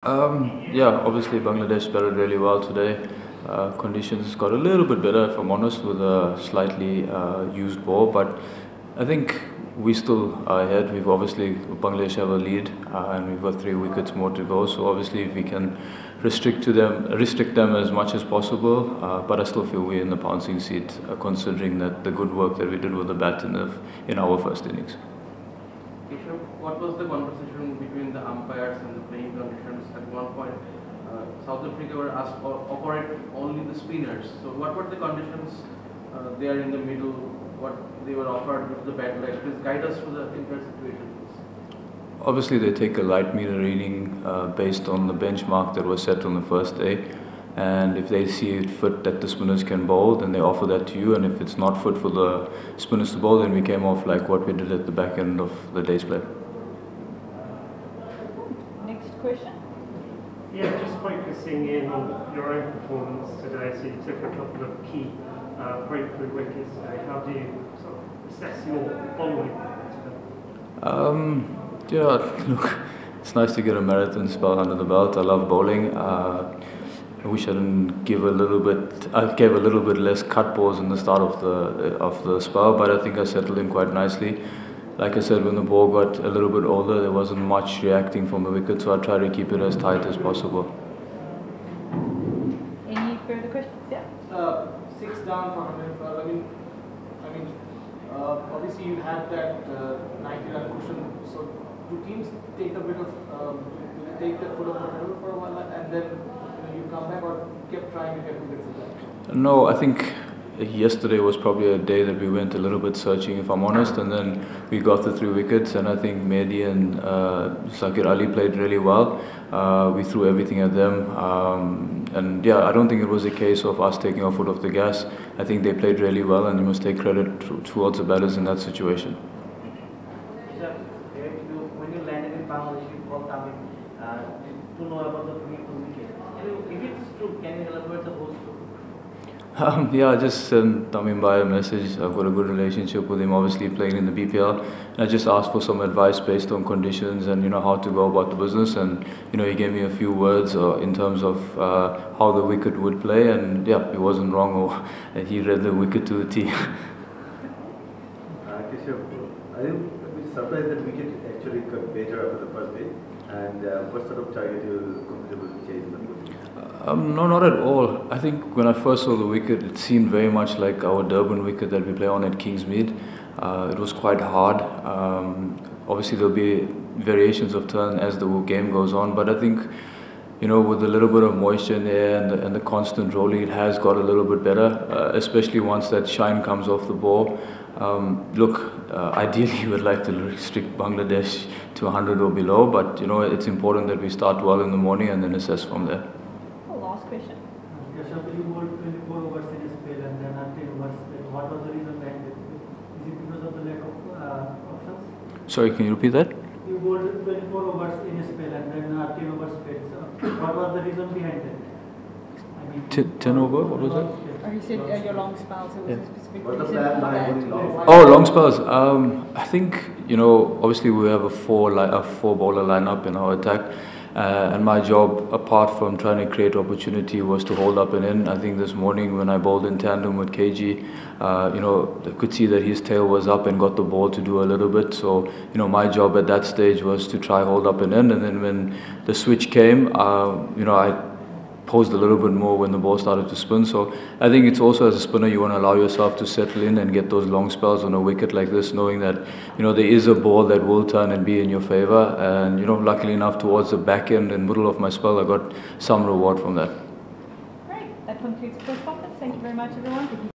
Yeah, obviously Bangladesh batted really well today. Conditions got a little bit better, if I'm honest, with a slightly used ball, but I think we still are ahead. We've obviously, Bangladesh have a lead, and we've got 3 wickets more to go. So obviously, if we can restrict them as much as possible, but I still feel we're in the pouncing seat, considering that the good work that we did with the bat in our first innings. What was the conversation between the umpires and the playing conditions? At one point, South Africa were asked to operate only the spinners. So what were the conditions there in the middle? What they were offered with the bat legs? Please guide us through the entire situation, please. Obviously, they take a light meter reading based on the benchmark that was set on the first day. And if they see it fit that the spinners can bowl, then they offer that to you. And if it's not fit for the spinners to bowl, then we came off like what we did at the back end of the day's play. Next question. Yeah, just focusing in on your own performance today. So you took a couple of key breakthrough wickets today. How do you sort of assess your bowling today? Yeah, look, it's nice to get a marathon spell under the belt. I love bowling. I wish I didn't give a little bit. I gave a little bit less cut balls in the start of the spell, but I think I settled in quite nicely. Like I said, when the ball got a little bit older, there wasn't much reacting from the wicket, so I tried to keep it as tight as possible. Any further questions? Yeah. 6 down for 112. Obviously you had that 90-run cushion. So do teams take a bit of take that foot off the pedal for a while and then you come back, or kept trying to get wickets at that? No, I think yesterday was probably a day that we went a little bit searching, if I'm honest, and then we got the 3 wickets, and I think Mehdi and Zakir Ali played really well. We threw everything at them, and yeah, I don't think it was a case of us taking our foot off the gas. I think they played really well, and you must take credit towards the batters in that situation. When you landed in Bangladesh, you called Tamim to know about the wicket. If it's true, can you elaborate the whole story? Yeah, I just sent Tamim Bhai a message. I've got a good relationship with him, obviously playing in the BPL. And I just asked for some advice based on conditions and how to go about the business. And he gave me a few words in terms of how the wicket would play. And yeah, he wasn't wrong. Or he read the wicket to the T. Keshav, are you surprised that wicket actually got better after the first day? And what sort of target you were comfortable to chase in the first? No, not at all. I think when I first saw the wicket, it seemed very much like our Durban wicket that we play on at Kingsmead. It was quite hard. Obviously, there'll be variations of turn as the game goes on, but I think, with a little bit of moisture in the air and the constant rolling, it has got a little bit better, especially once that shine comes off the ball. Look, ideally, we'd like to restrict Bangladesh to 100 or below, but it's important that we start well in the morning and then assess from there. Last question. Keshav, you bowled 24 overs in a spell and then 10 overs. What was the reason behind it? Is it because of the lack of options? Sorry, can you repeat that? You bowled 24 overs in a spell and then 10 overs spell. So what was the reason behind that? 10 over? What was that? Or you said your long spells. It was a specific What's the reason plan for behind that. bowling long? Oh, long spells. I think, obviously we have a four bowler lineup in our attack. And my job, apart from trying to create opportunity, was to hold up and in. I think this morning when I bowled in tandem with KG, I could see that his tail was up and got the ball to do a little bit. So, my job at that stage was to try hold up and in. And then when the switch came, I posed a little bit more when the ball started to spin. So I think it's also, as a spinner, you want to allow yourself to settle in and get those long spells on a wicket like this, knowing that there is a ball that will turn and be in your favor. And luckily enough, towards the back end and middle of my spell, I got some reward from that. Great. That concludes the press conference. Thank you very much, everyone.